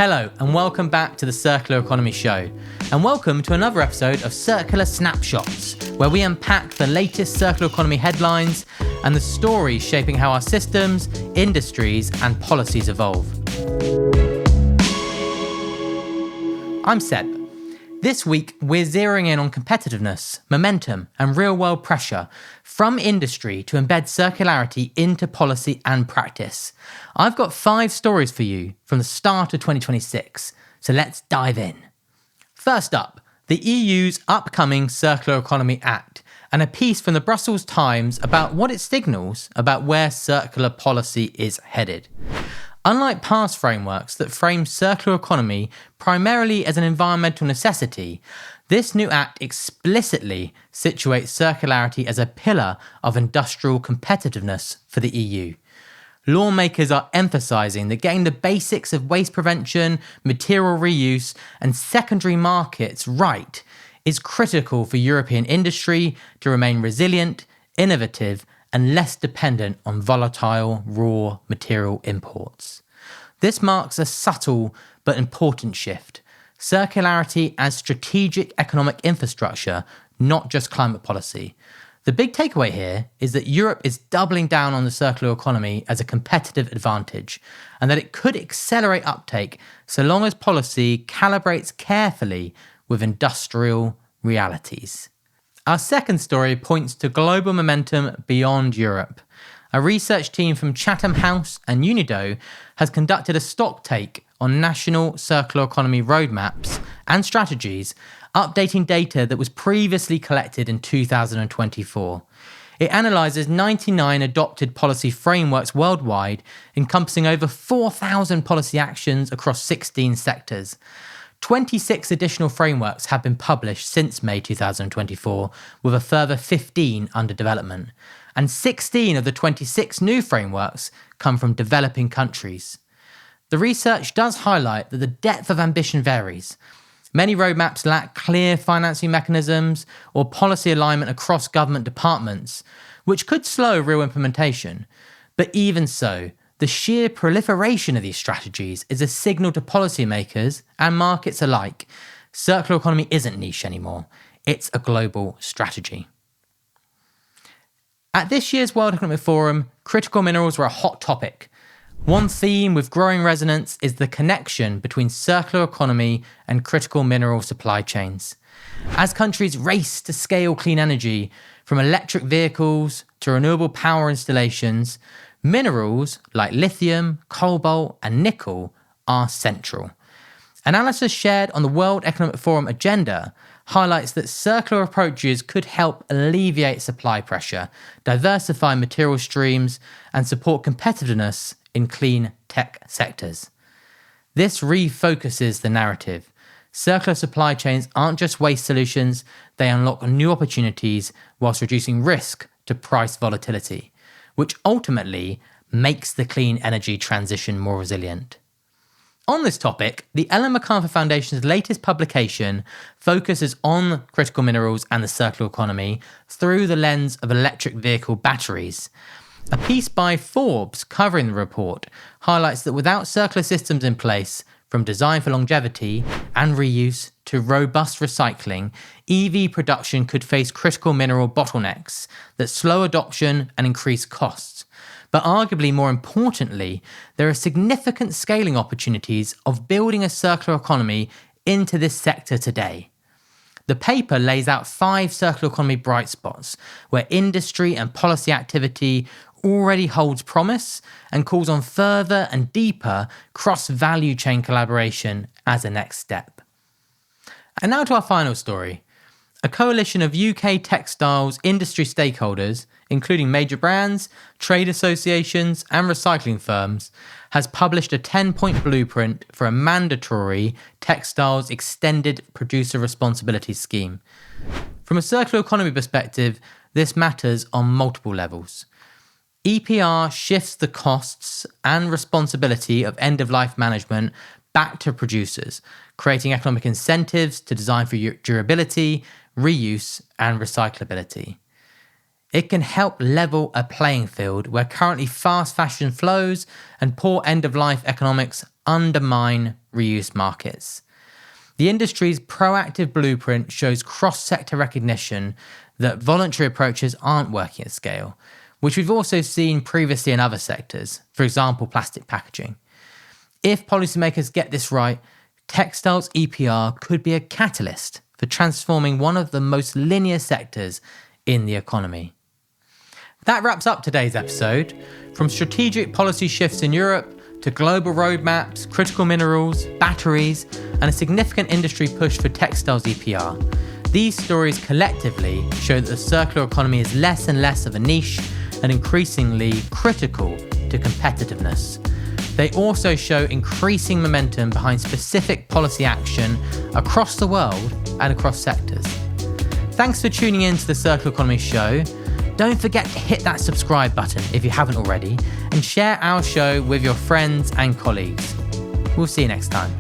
Hello and welcome back to the Circular Economy Show, and welcome to another episode of Circular Snapshots, where we unpack the latest circular economy headlines and the stories shaping how our systems, industries and policies evolve. I'm Seb. This week, we're zeroing in on competitiveness, momentum, and real-world pressure from industry to embed circularity into policy and practice. I've got 5 stories for you from the start of 2026, so let's dive in. First up, the EU's upcoming Circular Economy Act, and a piece from the Brussels Times about what it signals about where circular policy is headed. Unlike past frameworks that frame circular economy primarily as an environmental necessity, this new act explicitly situates circularity as a pillar of industrial competitiveness for the EU. Lawmakers are emphasising that getting the basics of waste prevention, material reuse, and secondary markets right is critical for European industry to remain resilient, innovative, and less dependent on volatile raw material imports. This marks a subtle but important shift. Circularity as strategic economic infrastructure, not just climate policy. The big takeaway here is that Europe is doubling down on the circular economy as a competitive advantage, and that it could accelerate uptake so long as policy calibrates carefully with industrial realities. Our second story points to global momentum beyond Europe. A research team from Chatham House and Unido has conducted a stocktake on national circular economy roadmaps and strategies, updating data that was previously collected in 2024. It analyses 99 adopted policy frameworks worldwide, encompassing over 4,000 policy actions across 16 sectors. 26 additional frameworks have been published since May 2024, with a further 15 under development. And 16 of the 26 new frameworks come from developing countries. The research does highlight that the depth of ambition varies. Many roadmaps lack clear financing mechanisms or policy alignment across government departments, which could slow real implementation. But even so, the sheer proliferation of these strategies is a signal to policymakers and markets alike. Circular economy isn't niche anymore. It's a global strategy. At this year's World Economic Forum, critical minerals were a hot topic. One theme with growing resonance is the connection between circular economy and critical mineral supply chains. As countries race to scale clean energy, from electric vehicles to renewable power installations, minerals like lithium, cobalt, and nickel are central. Analysis shared on the World Economic Forum agenda highlights that circular approaches could help alleviate supply pressure, diversify material streams, and support competitiveness in clean tech sectors. This refocuses the narrative. Circular supply chains aren't just waste solutions, they unlock new opportunities whilst reducing risk to price volatility, which ultimately makes the clean energy transition more resilient. On this topic, the Ellen MacArthur Foundation's latest publication focuses on critical minerals and the circular economy through the lens of electric vehicle batteries. A piece by Forbes covering the report highlights that without circular systems in place, from design for longevity and reuse to robust recycling, EV production could face critical mineral bottlenecks that slow adoption and increase costs. But arguably more importantly, there are significant scaling opportunities of building a circular economy into this sector today. The paper lays out 5 circular economy bright spots where industry and policy activity already holds promise and calls on further and deeper cross-value chain collaboration as a next step. And now to our final story. A coalition of UK textiles industry stakeholders, including major brands, trade associations, and recycling firms, has published a 10-point blueprint for a mandatory textiles extended producer responsibility scheme. From a circular economy perspective, this matters on multiple levels. EPR shifts the costs and responsibility of end-of-life management back to producers, creating economic incentives to design for durability, reuse, and recyclability. It can help level a playing field where currently fast fashion flows and poor end-of-life economics undermine reuse markets. The industry's proactive blueprint shows cross-sector recognition that voluntary approaches aren't working at scale, which we've also seen previously in other sectors, for example, plastic packaging. If policymakers get this right, Textiles EPR could be a catalyst for transforming one of the most linear sectors in the economy. That wraps up today's episode. From strategic policy shifts in Europe to global roadmaps, critical minerals, batteries, and a significant industry push for Textiles EPR, these stories collectively show that the circular economy is less and less of a niche and increasingly critical to competitiveness. They also show increasing momentum behind specific policy action across the world and across sectors. Thanks for tuning in to the Circular Economy Show. Don't forget to hit that subscribe button if you haven't already, and share our show with your friends and colleagues. We'll see you next time.